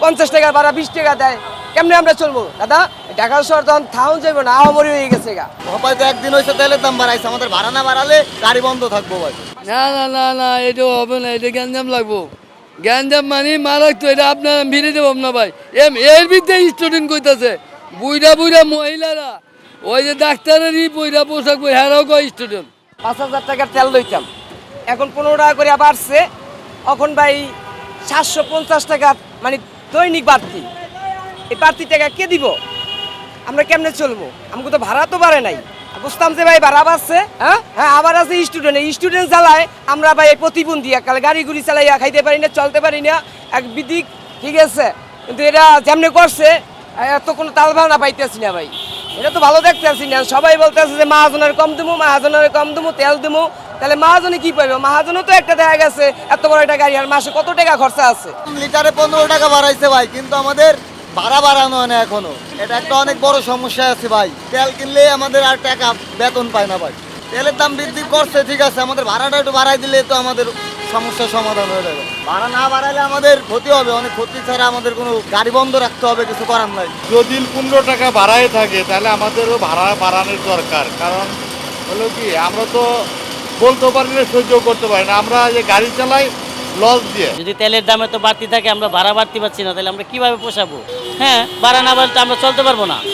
50 টাকা ভাড়া 20 টাকা দেয়, কেমনে আমরা চলবো দাদা? ঢাকা শহর তখন থাউন যাইব না, আহামরি হয়ে গেছে গা। হয়তো একদিন হয়েছে তেলের দাম বাড়াইছে, আমাদের ভাড়া না বাড়ালে গাড়ি বন্ধ থাকবো ভাই। না না না না, এটা হবে না, এটা গ্যাঞ্জাম লাগবো। গ্যাঞ্জাম মানে মারাত্মক, এটা আপনার ভিড়ে দেবো না ভাই। এর ভিতরে স্টুডেন্ট কইতাছে, বুইরা বুইরা মহিলারা ওই যে ডাক্তারেরই বইরা পোশাক বই হারাও কয় স্টুডেন্ট। 5,000 টাকার তেল লইতাম, এখন 15 টাকা করে বাড়ছে। এখন ভাই 750 টাকা মানে দৈনিক বাড়তি। এই বাড়তি টাকা কে দিব? আমরা কেমনে চলবো? আমাকে তো ভাড়া তো বাড়ে নাই। বুঝতাম যে ভাই ভাড়া বাড়ছে। হ্যাঁ হ্যাঁ, আবার আছে স্টুডেন্ট চালায়, আমরা ভাই প্রতিবন্ধী, একালে গাড়ি গুড়ি চালাইয়া খাইতে পারি না, চলতে পারি না, এক বিদিক। ঠিক আছে, কিন্তু এটা যেমনি করছে এত কোনো তাল ভাড়া পাইতেছি না ভাই। এটা তো ভালো দেখতেছি না। সবাই বলতেছে যে মাহাজনের কম দেবো, মাহাজনের কম দেবো, তেল দেবো। তাহলে মাহাজনে কি পাইবে? মাহাজনও তো একটা দেখা গেছে এত বড় একটা গাড়ি, আর মাসে কত টাকা খরচা আছে। লিটারে 15 টাকা বাড়াইছে ভাই, কিন্তু আমাদের ভাড়া বাড়ানো হয় না এখনো। এটা একটা অনেক বড় সমস্যা আছে ভাই। তেল কিনলে আমাদের আর টাকা বেতন পায় না ভাই। তেলের দাম বৃদ্ধি করছে ঠিক আছে, আমাদের ভাড়াটা একটু বাড়াই দিলে তো আমাদের সমস্যার সমাধান হয়ে যাবে। ভাড়া না বাড়াইলে আমাদের ক্ষতি হবে, অনেক ক্ষতি ছাড়া আমাদের কোনো গাড়ি বন্ধ রাখতে হবে, কিছু করার নাই। যদি 15 টাকা বাড়ায় থাকে তাহলে আমাদেরও ভাড়া বাড়ানোর দরকার। কারণ হলো কি, আমরা তো বলতে পারি না, সহ্য করতে পারি না, আমরা যে গাড়ি চালাই লস দিয়ে। যদি তেলের দাম এত বাড়তি থাকে, আমরা ভাড়া বাড়তি পাচ্ছি না, তাহলে আমরা কিভাবে পোষাবো? হ্যাঁ, ভাড়া না বাড়লে তো আমরা চলতে পারবো না।